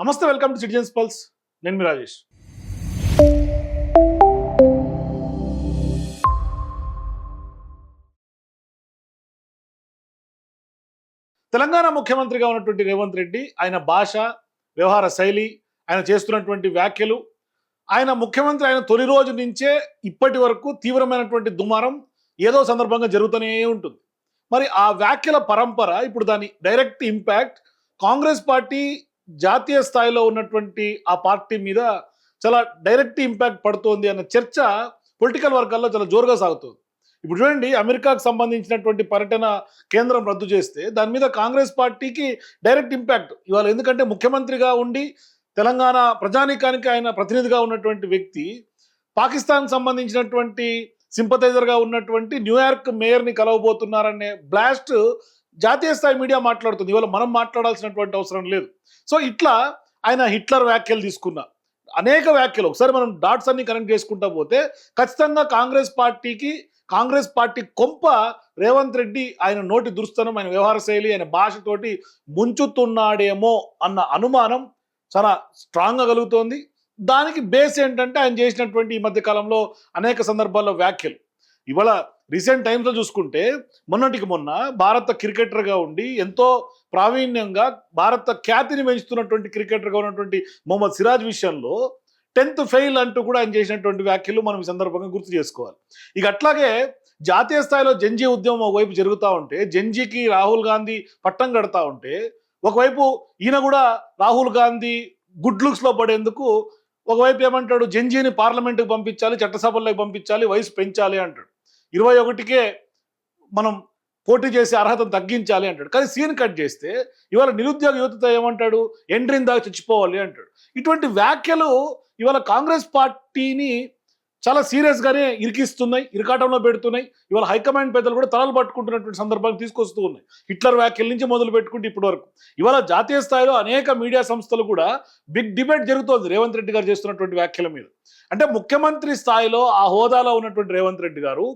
నమస్తే, welcome to citizens pulse. నేను మీ రాజేష్. తెలంగాణ ముఖ్యమంత్రిగా ఉన్నటువంటి రేవంత్ రెడ్డి, ఆయన భాష, వ్యవహార శైలి, ఆయన చేస్తున్నటువంటి వ్యాఖ్యలు, ఆయన ముఖ్యమంత్రి అయిన తొలి రోజు నుంచే ఇప్పటి వరకు తీవ్రమైనటువంటి దుమారం ఏదో సందర్భంగా జరుగుతూనే ఉంటుంది. మరి ఆ వ్యాఖ్యల పరంపర ఇప్పుడు దాని డైరెక్ట్ ఇంపాక్ట్ కాంగ్రెస్ పార్టీ జాతీయ స్థాయిలో ఉన్నటువంటి ఆ పార్టీ మీద చాలా డైరెక్ట్ ఇంపాక్ట్ పడుతోంది అన్న చర్చ పొలిటికల్ వర్గాల్లో చాలా జోరుగా సాగుతుంది. ఇప్పుడు చూడండి, అమెరికాకు సంబంధించినటువంటి పర్యటన కేంద్రం రద్దు చేస్తే దాని మీద కాంగ్రెస్ పార్టీకి డైరెక్ట్ ఇంపాక్ట్ ఇవాళ. ఎందుకంటే ముఖ్యమంత్రిగా ఉండి తెలంగాణ ప్రజానీకానికి ఆయన ప్రతినిధిగా ఉన్నటువంటి వ్యక్తి పాకిస్తాన్కి సంబంధించినటువంటి సింపథైజర్గా ఉన్నటువంటి న్యూయార్క్ మేయర్ని కలవబోతున్నారనే బ్లాస్ట్ జాతీయ స్థాయి మీడియా మాట్లాడుతుంది. ఇవాళ మనం మాట్లాడాల్సినటువంటి అవసరం లేదు. సో ఇట్లా ఆయన హిట్లర్ వ్యాఖ్యలు తీసుకున్న అనేక వ్యాఖ్యలు ఒకసారి మనం డాట్స్ అన్ని కనెక్ట్ చేసుకుంటా పోతే ఖచ్చితంగా కాంగ్రెస్ పార్టీ కొంప రేవంత్ రెడ్డి ఆయన నోటి దురుస్తనం, ఆయన వ్యవహార శైలి, ఆయన భాషతోటి ముంచుతున్నాడేమో అన్న అనుమానం చాలా స్ట్రాంగ్గా కలుగుతోంది. దానికి బేస్ ఏంటంటే ఆయన చేసినటువంటి ఈ మధ్య కాలంలో అనేక సందర్భాల్లో వ్యాఖ్యలు. ఇవాళ రీసెంట్ టైమ్స్లో చూసుకుంటే మొన్నటికి మొన్న భారత క్రికెటర్గా ఉండి ఎంతో ప్రావీణ్యంగా భారత ఖ్యాతిని పెంచుతున్నటువంటి క్రికెటర్గా ఉన్నటువంటి మొహమ్మద్ సిరాజ్ విషయంలో 10th ఫెయిల్ అంటూ కూడా ఆయన చేసినటువంటి వ్యాఖ్యలు మనం ఈ సందర్భంగా గుర్తు చేసుకోవాలి. ఇక అట్లాగే జాతీయ స్థాయిలో జంజీ ఉద్యమం ఒకవైపు జరుగుతూ ఉంటే, జంజీకి రాహుల్ గాంధీ పట్టం కడతా ఉంటే, ఒకవైపు ఈయన కూడా రాహుల్ గాంధీ గుడ్ లుక్స్లో పడేందుకు ఒకవైపు ఏమంటాడు, జంజీని పార్లమెంటుకు పంపించాలి, చట్టసభల్లోకి పంపించాలి, వయసు పెంచాలి అంటాడు, 21కే మనం పోటీ చేసే అర్హతను తగ్గించాలి అంటాడు. కానీ సీన్ కట్ చేస్తే ఇవాళ నిరుద్యోగ యువతతో ఏమంటాడు, ఎండ్రిన్ దాకా చచ్చిపోవాలి అంటాడు. ఇటువంటి వ్యాఖ్యలు ఇవాళ కాంగ్రెస్ పార్టీని చాలా సీరియస్గానే ఇరికిస్తున్నాయి, ఇరకాటంలో పెడుతున్నాయి. ఇవాళ హైకమాండ్ పెద్దలు కూడా తలలు పట్టుకుంటున్నటువంటి సందర్భాలు తీసుకొస్తూ ఉన్నాయి. హిట్లర్ వ్యాఖ్యల నుంచి మొదలు పెట్టుకుంటే ఇప్పటి వరకు ఇవాళ జాతీయ స్థాయిలో అనేక మీడియా సంస్థలు కూడా బిగ్ డిబేట్ జరుగుతోంది రేవంత్ రెడ్డి గారు చేస్తున్నటువంటి వ్యాఖ్యల మీద. అంటే ముఖ్యమంత్రి స్థాయిలో ఆ హోదాలో ఉన్నటువంటి రేవంత్ రెడ్డి గారు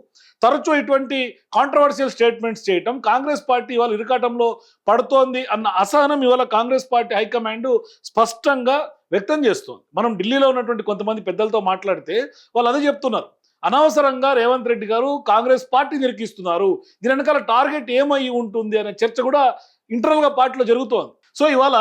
తరచూ ఇటువంటి కాంట్రవర్షియల్ స్టేట్మెంట్స్ చేయటం కాంగ్రెస్ పార్టీ ఇవాళ ఇరకాటంలో పడుతోంది అన్న అసహనం ఇవాళ కాంగ్రెస్ పార్టీ హైకమాండ్ స్పష్టంగా వ్యక్తం చేస్తోంది. మనం ఢిల్లీలో ఉన్నటువంటి కొంతమంది పెద్దలతో మాట్లాడితే వాళ్ళు అదే చెప్తున్నారు, అనవసరంగా రేవంత్ రెడ్డి గారు కాంగ్రెస్ పార్టీ నిరికిస్తున్నారు, దీని వెనకాల టార్గెట్ ఏమై ఉంటుంది అనే చర్చ కూడా ఇంటర్నల్గా పార్టీలో జరుగుతోంది. సో ఇవాళ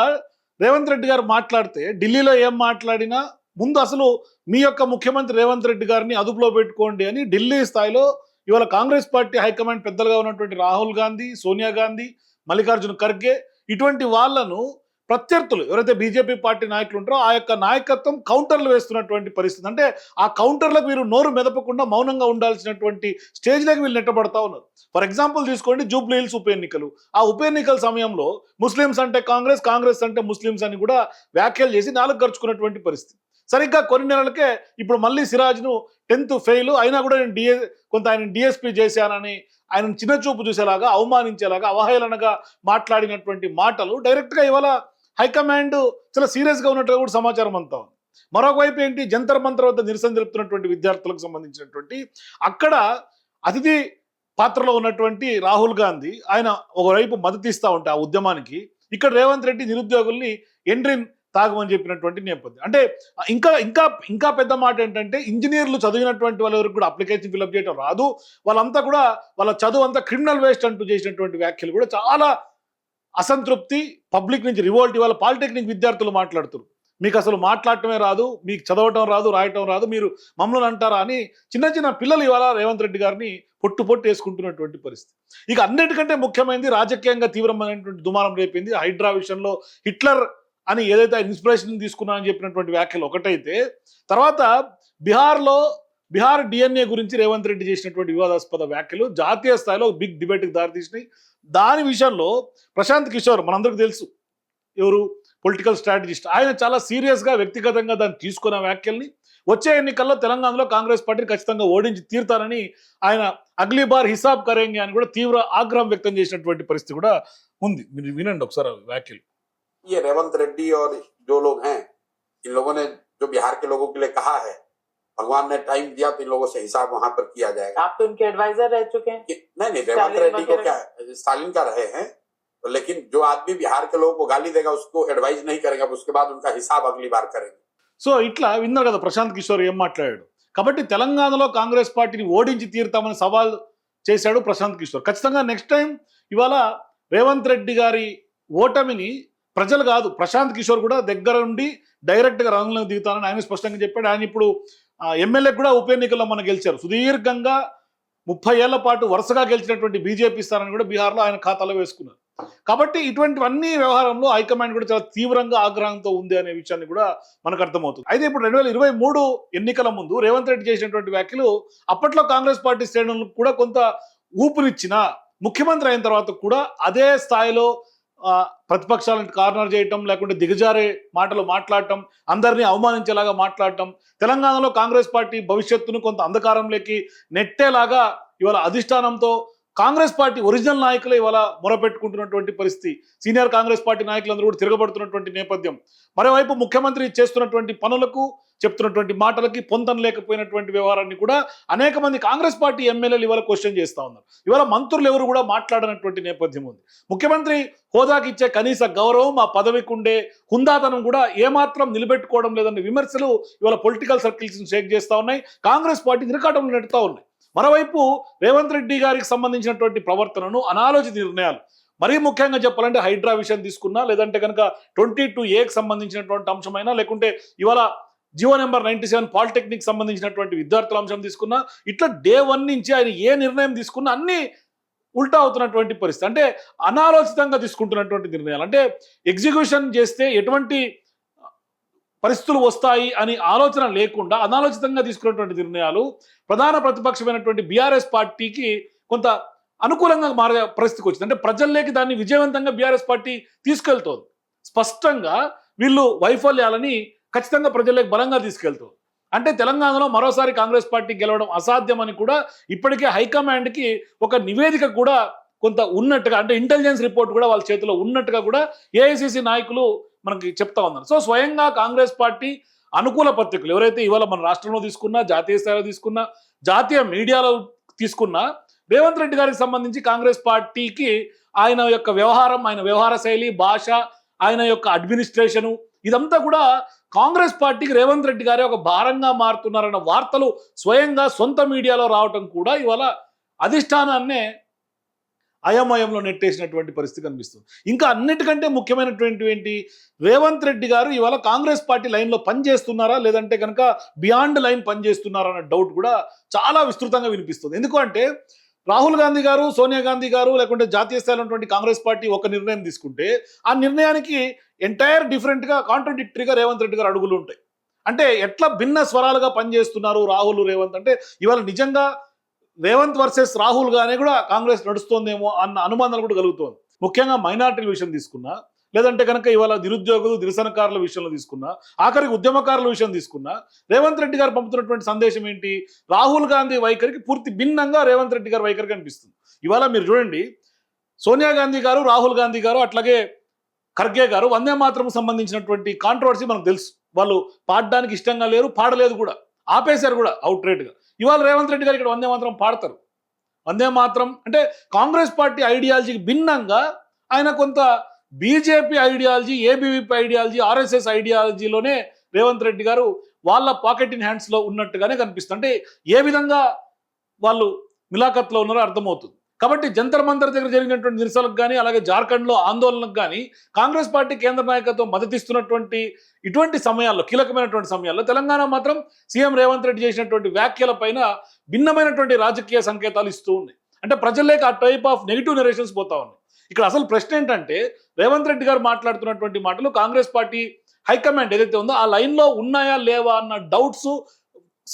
రేవంత్ రెడ్డి గారు మాట్లాడితే ఢిల్లీలో ఏం మాట్లాడినా ముందు అసలు మీ యొక్క ముఖ్యమంత్రి రేవంత్ రెడ్డి గారిని అదుపులో పెట్టుకోండి అని ఢిల్లీ స్థాయిలో ఇవాళ కాంగ్రెస్ పార్టీ హైకమాండ్ పెద్దలుగా ఉన్నటువంటి రాహుల్ గాంధీ, సోనియా గాంధీ, మల్లికార్జున ఖర్గే ఇటువంటి వాళ్ళను ప్రత్యర్థులు ఎవరైతే బీజేపీ పార్టీ నాయకులు ఉంటారో ఆ యొక్క నాయకత్వం కౌంటర్లు వేస్తున్నటువంటి పరిస్థితి. అంటే ఆ కౌంటర్లకు మీరు నోరు మెదపకుండా మౌనంగా ఉండాల్సినటువంటి స్టేజ్లోకి వీళ్ళు నెట్టబడతా ఉన్నారు. ఫర్ ఎగ్జాంపుల్ తీసుకోండి, జూబ్లీ హిల్స్ ఉప ఎన్నికలు. ఆ ఉప ఎన్నికల సమయంలో ముస్లిమ్స్ అంటే కాంగ్రెస్, కాంగ్రెస్ అంటే ముస్లిమ్స్ అని కూడా వ్యాఖ్యలు చేసి నాలుగు గడుచుకున్నటువంటి పరిస్థితి. సరిగ్గా కొన్ని నెలలకే ఇప్పుడు మళ్ళీ సిరాజ్ను 10th ఫెయిల్ అయినా కూడా నేను కొంత ఆయన డిఎస్పీ చేశానని ఆయన చిన్న చూపు చూసేలాగా, అవమానించేలాగా, అవహేళనగా మాట్లాడినటువంటి మాటలు డైరెక్ట్గా ఇవాళ హైకమాండ్ చాలా సీరియస్గా ఉన్నట్టుగా కూడా సమాచారం అంతా ఉంది. మరొకవైపు ఏంటి, జంతర్ మంతర్ వద్ద నిరసన తెలుపుతున్నటువంటి విద్యార్థులకు సంబంధించినటువంటి అక్కడ అతిథి పాత్రలో ఉన్నటువంటి రాహుల్ గాంధీ ఆయన ఒకవైపు మద్దతు ఇస్తూ ఉంటే ఆ ఉద్యమానికి, ఇక్కడ రేవంత్ రెడ్డి నిరుద్యోగుల్ని ఎండ్రిన్ తాగమని చెప్పినటువంటి నేపథ్యం. అంటే ఇంకా ఇంకా ఇంకా పెద్ద మాట ఏంటంటే, ఇంజనీర్లు చదివినటువంటి వాళ్ళకి కూడా అప్లికేషన్ ఫిల్అప్ చేయడం రాదు, వాళ్ళంతా కూడా వాళ్ళ చదువు అంతా క్రిమినల్ వేస్ట్ అంటూ చేసినటువంటి వ్యాఖ్యలు కూడా చాలా అసంతృప్తి, పబ్లిక్ నుంచి రివోల్ట్. ఇవాళ పాలిటెక్నిక్ విద్యార్థులు మాట్లాడుతున్నారు, మీకు అసలు మాట్లాడటమే రాదు, మీకు చదవటం రాదు, రాయటం రాదు, మీరు మమ్మల్ని అంటారా అని చిన్న చిన్న పిల్లలు ఇవాళ రేవంత్ రెడ్డి గారిని పొట్టు వేసుకుంటున్నటువంటి పరిస్థితి. ఇక అన్నిటికంటే ముఖ్యమైనది, రాజకీయంగా తీవ్రమైనటువంటి దుమారం రేపింది హైడ్రా విషయంలో హిట్లర్ అని ఏదైతే ఇన్స్పిరేషన్ తీసుకున్నానని చెప్పినటువంటి వ్యాఖ్యలు ఒకటైతే, తర్వాత బిహార్ డిఎన్ఏ గురించి రేవంత్ రెడ్డి చేసినటువంటి వివాదాస్పద వ్యాఖ్యలు జాతీయ స్థాయిలో బిగ్ డిబేట్కి దారితీసినాయి. దాని విషయంలో ప్రశాంత్ కిషోర్ మనందరికీ తెలుసు, ఎవరు పొలిటికల్ స్ట్రాటజిస్ట్, ఆయన చాలా సీరియస్గా వ్యక్తిగతంగా దాన్ని తీసుకున్న వ్యాఖ్యల్ని వచ్చే ఎన్నికల్లో తెలంగాణలో కాంగ్రెస్ పార్టీని ఖచ్చితంగా ఓడించి తీరుతారని ఆయన అగ్లీ బార్ హిసాబ్ కరేంగే అని కూడా తీవ్ర ఆగ్రహం వ్యక్తం చేసినటువంటి పరిస్థితి కూడా ఉంది. మీరు వినండి ఒకసారి వ్యాఖ్యలు. ये रेवंत रेड्डी और जो लोग हैं, इन लोगों ने जो बिहार के लोगों के लिए कहा है, भगवान ने टाइम दिया तो इन लोगों से हिसाब वहां पर किया जाएगा। आप तो उनके एडवाइजर रह चुके हैं। नहीं, रेवंत रेड्डी को क्या, स्टालिन का रहे हैं, तो लेकिन जो आदमी बिहार के लोगों को गाली देगा उसको एडवाइज नहीं करेगा, उसके बाद उनका हिसाब अगली बार करेंगे। సో ఇట్లా విన్నారు కదా ప్రశాంత్ కిషోర్ ఏం మాట్లాడాడు. కాబట్టి తెలంగాణలో కాంగ్రెస్ పార్టీని ఓడించి తీరుతామని సవాల్ చేశాడు ప్రశాంత్ కిషోర్. ఖచ్చితంగా నెక్స్ట్ టైం ఇవాళ రేవంత్ రెడ్డి గారి ఓటమిని ప్రజలు కాదు, ప్రశాంత్ కిషోర్ కూడా దగ్గర నుండి డైరెక్ట్గా రంగంలోకి దిగుతానని ఆయన స్పష్టంగా చెప్పాడు. ఆయన ఇప్పుడు ఎమ్మెల్యే కూడా ఉప ఎన్నికల్లో మనం గెలిచారు. సుదీర్ఘంగా 30 ఏళ్ల పాటు వరుసగా గెలిచినటువంటి బీజేపీ స్థానాన్ని కూడా బీహార్లో ఆయన ఖాతాలో వేసుకున్నారు. కాబట్టి ఇటువంటివన్నీ వ్యవహారంలో హైకమాండ్ కూడా చాలా తీవ్రంగా ఆగ్రహంతో ఉంది అనే విషయాన్ని కూడా మనకు అర్థమవుతుంది. అయితే ఇప్పుడు 2023 ఎన్నికల ముందు రేవంత్ రెడ్డి చేసినటువంటి వ్యాఖ్యలు అప్పట్లో కాంగ్రెస్ పార్టీ శ్రేణులకు కూడా కొంత ఊపునిచ్చిన, ముఖ్యమంత్రి అయిన తర్వాత కూడా అదే స్థాయిలో ప్రతిపక్షాలను కార్నర్ చేయటం, లేకుంటే దిగజారే మాటలు మాట్లాడటం, అందరినీ అవమానించేలాగా మాట్లాడటం, తెలంగాణలో కాంగ్రెస్ పార్టీ భవిష్యత్తును కొంత అంధకారంలోకి నెట్టేలాగా ఇవాళ అధిష్టానంతో కాంగ్రెస్ పార్టీ ఒరిజినల్ నాయకులు ఇవాళ మొరపెట్టుకుంటున్నటువంటి పరిస్థితి, సీనియర్ కాంగ్రెస్ పార్టీ నాయకులందరూ కూడా తిరగబడుతున్నటువంటి నేపథ్యం. మరోవైపు ముఖ్యమంత్రి చేస్తున్నటువంటి పనులకు, చెప్తున్నటువంటి మాటలకి పొంతన లేకపోయినటువంటి వ్యవహారాన్ని కూడా అనేక మంది కాంగ్రెస్ పార్టీ ఎమ్మెల్యేలు ఇవాళ క్వశ్చన్ చేస్తా ఉన్నారు. ఇవాళ మంత్రులు ఎవరు కూడా మాట్లాడనటువంటి నేపథ్యం ఉంది. ముఖ్యమంత్రి హోదాకి ఇచ్చే కనీస గౌరవం, ఆ పదవికి ఉండే హుందాతనం కూడా ఏమాత్రం నిలబెట్టుకోవడం లేదన్న విమర్శలు ఇవాళ పొలిటికల్ సర్కిల్స్ షేక్ చేస్తా ఉన్నాయి. కాంగ్రెస్ పార్టీ నిరకాటంలో నెడుతూ ఉన్నాయి. మరోవైపు రేవంత్ రెడ్డి గారికి సంబంధించినటువంటి ప్రవర్తనను, అనాలోచిత నిర్ణయాలు, మరీ ముఖ్యంగా చెప్పాలంటే హైడ్రా విషయం తీసుకున్నా, లేదంటే కనుక 22A సంబంధించినటువంటి అంశమైనా, లేకుంటే ఇవాళ జియో నెంబర్ 97 పాలిటెక్నిక్ సంబంధించినటువంటి విద్యార్థుల అంశం తీసుకున్నా, ఇట్లా డే 1 నుంచి ఆయన ఏ నిర్ణయం తీసుకున్నా అన్ని ఉల్టా అవుతున్నటువంటి పరిస్థితి. అంటే అనాలోచితంగా తీసుకుంటున్నటువంటి నిర్ణయాలు, అంటే ఎగ్జిక్యూషన్ చేస్తే ఎటువంటి పరిస్థితులు వస్తాయి అని ఆలోచన లేకుండా అనాలోచితంగా తీసుకున్నటువంటి నిర్ణయాలు ప్రధాన ప్రతిపక్షమైనటువంటి బీఆర్ఎస్ పార్టీకి కొంత అనుకూలంగా మారే పరిస్థితికి వచ్చింది. అంటే ప్రజల్లోకి దాన్ని విజయవంతంగా బీఆర్ఎస్ పార్టీ తీసుకెళ్తోంది. స్పష్టంగా వీళ్ళు వైఫల్యాలని ఖచ్చితంగా ప్రజల్లోకి బలంగా తీసుకెళ్తుంది. అంటే తెలంగాణలో మరోసారి కాంగ్రెస్ పార్టీ గెలవడం అసాధ్యమని కూడా ఇప్పటికే హైకమాండ్కి ఒక నివేదిక కూడా కొంత ఉన్నట్టుగా, అంటే ఇంటెలిజెన్స్ రిపోర్ట్ కూడా వాళ్ళ చేతిలో ఉన్నట్టుగా కూడా ఏఐసిసి నాయకులు మనకి చెప్తా ఉన్నారు. సో స్వయంగా కాంగ్రెస్ పార్టీ అనుకూల పత్రికలు ఎవరైతే ఇవాళ మన రాష్ట్రంలో తీసుకున్నా, జాతీయ స్థాయిలో తీసుకున్నా, జాతీయ మీడియాలో తీసుకున్నా, రేవంత్ రెడ్డి గారికి సంబంధించి కాంగ్రెస్ పార్టీకి ఆయన యొక్క వ్యవహారం, ఆయన వ్యవహార శైలి, భాష, ఆయన యొక్క అడ్మినిస్ట్రేషను, ఇదంతా కూడా కాంగ్రెస్ పార్టీకి రేవంత్ రెడ్డి గారే ఒక భారంగా మారుతున్నారన్న వార్తలు స్వయంగా సొంత మీడియాలో రావటం కూడా ఇవాళ అధిష్టానాన్నే అయోమయంలో నెట్టేసినటువంటి పరిస్థితి కనిపిస్తుంది. ఇంకా అన్నిటికంటే ముఖ్యమైనటువంటి ఏంటి, రేవంత్ రెడ్డి గారు ఇవాళ కాంగ్రెస్ పార్టీ లైన్లో పనిచేస్తున్నారా, లేదంటే కనుక బియాండ్ లైన్ పనిచేస్తున్నారా అన్న డౌట్ కూడా చాలా విస్తృతంగా వినిపిస్తుంది. ఎందుకంటే రాహుల్ గాంధీ గారు, సోనియా గాంధీ గారు, లేకుంటే జాతీయ స్థాయిలో ఉన్నటువంటి కాంగ్రెస్ పార్టీ ఒక నిర్ణయం తీసుకుంటే ఆ నిర్ణయానికి ఎంటైర్ డిఫరెంట్గా, కాంట్రడిక్టరీగా రేవంత్ రెడ్డి గారు అడుగులు ఉంటాయి. అంటే ఎట్లా భిన్న స్వరాలుగా పనిచేస్తున్నారు రాహుల్, రేవంత్. అంటే ఇవాళ నిజంగా రేవంత్ వర్సెస్ రాహుల్ గానే కూడా కాంగ్రెస్ నడుస్తోందేమో అన్న అనుమానాలు కూడా కలుగుతోంది. ముఖ్యంగా మైనార్టీల విషయం తీసుకున్నా, లేదంటే కనుక ఇవాళ నిరుద్యోగులు, నిరసనకారుల విషయంలో తీసుకున్నా, ఆఖరికి ఉద్యమకారుల విషయం తీసుకున్నా, రేవంత్ రెడ్డి గారు పంపుతున్నటువంటి సందేశం ఏంటి, రాహుల్ గాంధీ వైఖరికి పూర్తి భిన్నంగా రేవంత్ రెడ్డి గారి వైఖరి కనిపిస్తుంది. ఇవాళ మీరు చూడండి, సోనియా గాంధీ గారు, రాహుల్ గాంధీ గారు, అట్లాగే ఖర్గే గారు వందే మాత్రం సంబంధించినటువంటి కాంట్రవర్సీ మనకు తెలుసు. వాళ్ళు పాడడానికి ఇష్టంగా లేరు, పాడలేదు కూడా, ఆపేశారు కూడా అవుట్ రేట్గా. ఇవాళ రేవంత్ రెడ్డి గారు ఇక్కడ వందే మాత్రం పాడతారు. వందే మాత్రం అంటే కాంగ్రెస్ పార్టీ ఐడియాలజీకి భిన్నంగా ఆయన కొంత BJP ideology, ABVP ideology, RSS ఐడియాలజీలోనే రేవంత్ రెడ్డి గారు వాళ్ళ పాకెట్ ఇన్ హ్యాండ్స్లో ఉన్నట్టుగానే కనిపిస్తుంది. అంటే ఏ విధంగా వాళ్ళు మిలాఖత్లో ఉన్నారో అర్థమవుతుంది. కాబట్టి జంతర్ మంతర్ దగ్గర జరిగినటువంటి నిరసనలకు కానీ, అలాగే జార్ఖండ్లో ఆందోళనకు కానీ కాంగ్రెస్ పార్టీ కేంద్ర నాయకత్వం మద్దతిస్తున్నటువంటి ఇటువంటి సమయాల్లో, కీలకమైనటువంటి సమయాల్లో తెలంగాణ మాత్రం సీఎం రేవంత్ రెడ్డి చేసినటువంటి వ్యాఖ్యల పైన భిన్నమైనటువంటి రాజకీయ సంకేతాలు ఇస్తూ ఉన్నాయి. అంటే ప్రజల్లోకి ఆ టైప్ ఆఫ్ నెగిటివ్ నెరేషన్స్ పోతా ఉన్నాయి. ఇక్కడ అసలు ప్రశ్న ఏంటంటే, రేవంత్ రెడ్డి గారు మాట్లాడుతున్నటువంటి మాటలు కాంగ్రెస్ పార్టీ హైకమాండ్ ఏదైతే ఉందో ఆ లైన్లో ఉన్నాయా లేవా అన్న డౌట్స్,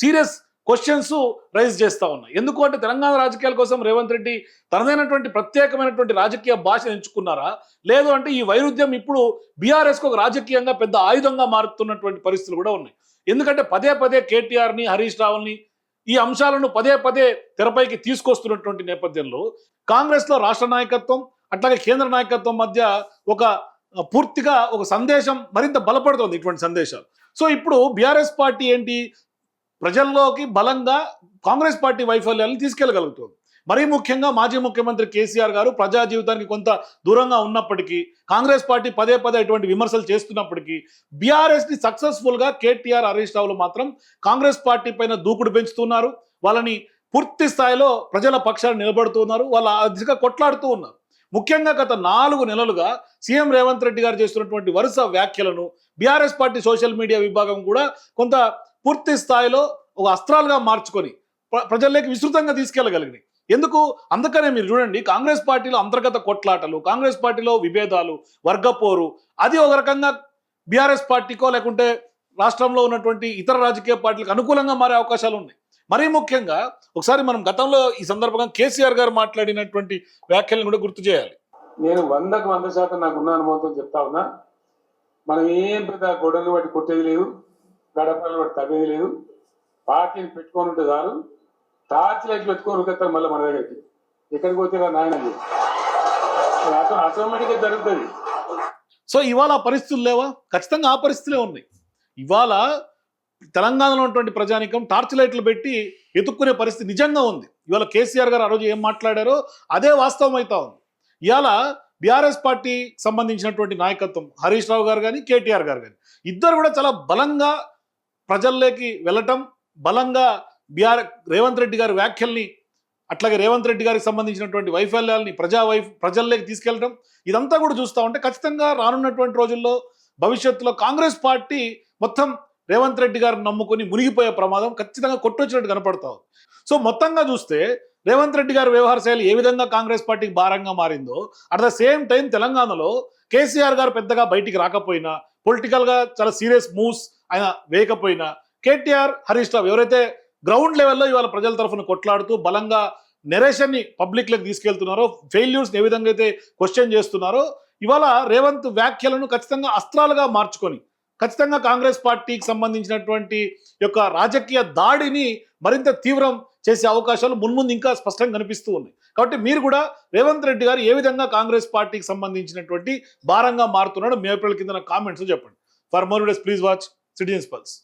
సీరియస్ క్వశ్చన్స్ రైజ్ చేస్తూ ఉన్నాయి. ఎందుకు అంటే తెలంగాణ రాజకీయాల కోసం రేవంత్ రెడ్డి తనదైనటువంటి ప్రత్యేకమైనటువంటి రాజకీయ భాషను ఎంచుకున్నారా, లేదు అంటే ఈ వైరుధ్యం ఇప్పుడు బీఆర్ఎస్కు ఒక రాజకీయంగా పెద్ద ఆయుధంగా మారుతున్నటువంటి పరిస్థితులు కూడా ఉన్నాయి. ఎందుకంటే పదే పదే కేటీఆర్ని, హరీష్ రావుని, ఈ అంశాలను పదే పదే తెరపైకి తీసుకొస్తున్నటువంటి నేపథ్యంలో కాంగ్రెస్లో రాష్ట్ర నాయకత్వం అట్లాగే కేంద్ర నాయకత్వం మధ్య ఒక పూర్తిగా ఒక సందేశం మరింత బలపడుతోంది, ఇటువంటి సందేశాలు. సో ఇప్పుడు బీఆర్ఎస్ పార్టీ ఏంటి, ప్రజల్లోకి బలంగా కాంగ్రెస్ పార్టీ వైఫల్యాలను తీసుకెళ్లగలుగుతుంది. మరీ ముఖ్యంగా మాజీ ముఖ్యమంత్రి కేసీఆర్ గారు ప్రజా జీవితానికి కొంత దూరంగా ఉన్నప్పటికీ, కాంగ్రెస్ పార్టీ పదే పదే ఇటువంటి విమర్శలు చేస్తున్నప్పటికీ, బీఆర్ఎస్ని సక్సెస్ఫుల్గా కేటీఆర్, హరీష్ రావులు మాత్రం కాంగ్రెస్ పార్టీ పైన దూకుడు పెంచుతున్నారు. వాళ్ళని పూర్తి స్థాయిలో ప్రజల పక్షాన్ని నిలబడుతున్నారు. వాళ్ళ దిశగా కొట్లాడుతూ ఉన్నారు. ముఖ్యంగా గత 4 నెలలుగా సీఎం రేవంత్ రెడ్డి గారు చేస్తున్నటువంటి వరుస వ్యాఖ్యలను బీఆర్ఎస్ పార్టీ సోషల్ మీడియా విభాగం కూడా కొంత పూర్తి స్థాయిలో ఒక అస్త్రాలుగా మార్చుకొని ప్రజల్లోకి విస్తృతంగా తీసుకెళ్లగలిగినాయి. ఎందుకు? అందుకనే మీరు చూడండి, కాంగ్రెస్ పార్టీలో అంతర్గత కొట్లాటలు, కాంగ్రెస్ పార్టీలో విభేదాలు, వర్గపోరు, అది ఒక రకంగా బీఆర్ఎస్ పార్టీకో లేకుంటే రాష్ట్రంలో ఉన్నటువంటి ఇతర రాజకీయ పార్టీలకు అనుకూలంగా మారే అవకాశాలు ఉన్నాయి. మరీ ముఖ్యంగా ఒకసారి మనం గతంలో ఈ సందర్భంగా కేసీఆర్ గారు మాట్లాడినటువంటి వ్యాఖ్యలను కూడా గుర్తు చేయాలి. నేను 100% నాకున్న అనుభవంతో చెప్తా ఉన్నా, మనం ఏం పెద్ద గొడవలు బట్టి కొట్టేది లేదు, గడపలు బట్టి తగ్గేది లేదు. పార్టీని పెట్టుకొని ఉంటే చాలు, టార్చ్ లైట్ పెట్టుకొని ఉరుకెత్తారు మళ్ళీ మన దగ్గరికి. ఎక్కడికి పోతే నాయన ఆటోమేటిక్గా జరుగుతుంది. సో ఇవాళ ఆ పరిస్థితులు లేవా? ఖచ్చితంగా ఆ పరిస్థితులే ఉన్నాయి. ఇవాళ తెలంగాణలో ఉన్నటువంటి ప్రజానికం టార్చ్ లైట్లు పెట్టి ఎత్తుక్కునే పరిస్థితి నిజంగా ఉంది. ఇవాళ కేసీఆర్ గారు ఆ రోజు ఏం మాట్లాడారో అదే వాస్తవం అవుతా ఉంది. ఇవాళ బీఆర్ఎస్ పార్టీకి సంబంధించినటువంటి నాయకత్వం హరీష్ రావు గారు కానీ, కేటీఆర్ గారు కానీ, ఇద్దరు కూడా చాలా బలంగా ప్రజల్లోకి వెళ్ళటం, బలంగా రేవంత్ రెడ్డి గారి వ్యాఖ్యల్ని, అట్లాగే రేవంత్ రెడ్డి గారికి సంబంధించినటువంటి వైఫల్యాలని ప్రజల్లోకి తీసుకెళ్ళడం, ఇదంతా కూడా చూస్తూ ఉంటే ఖచ్చితంగా రానున్నటువంటి రోజుల్లో భవిష్యత్తులో కాంగ్రెస్ పార్టీ మొత్తం రేవంత్ రెడ్డి గారిని నమ్ముకొని మునిగిపోయే ప్రమాదం ఖచ్చితంగా కొట్టొచ్చినట్టు కనపడతా ఉంది. సో మొత్తంగా చూస్తే రేవంత్ రెడ్డి గారి వ్యవహార శైలి ఏ విధంగా కాంగ్రెస్ పార్టీకి భారంగా మారిందో, అట్ ద సేమ్ టైం తెలంగాణలో కేసీఆర్ గారు పెద్దగా బయటికి రాకపోయినా, పొలిటికల్గా చాలా సీరియస్ మూవ్స్ ఆయన వేయకపోయినా, కేటీఆర్, హరీష్ రావు ఎవరైతే గ్రౌండ్ లెవెల్లో ఇవాళ ప్రజల తరఫున కొట్లాడుతూ బలంగా నెరేషన్ని పబ్లిక్లోకి తీసుకెళ్తున్నారో, ఫెయిల్యూర్స్ని ఏ విధంగా అయితే క్వశ్చన్ చేస్తున్నారో, ఇవాళ రేవంత్ వ్యాఖ్యలను ఖచ్చితంగా అస్త్రాలుగా మార్చుకొని ఖచ్చితంగా కాంగ్రెస్ పార్టీకి సంబంధించినటువంటి యొక్క రాజకీయ దాడిని మరింత తీవ్రం చేసే అవకాశాలు మున్ముందు ఇంకా స్పష్టంగా కనిపిస్తూ ఉన్నాయి. కాబట్టి మీరు కూడా రేవంత్ రెడ్డి గారు ఏ విధంగా కాంగ్రెస్ పార్టీకి సంబంధించినటువంటి భారంగా మారుతున్నాడో మీ అభిప్రాయాల కింద కామెంట్స్ చెప్పండి. For more videos please watch citizens pulse.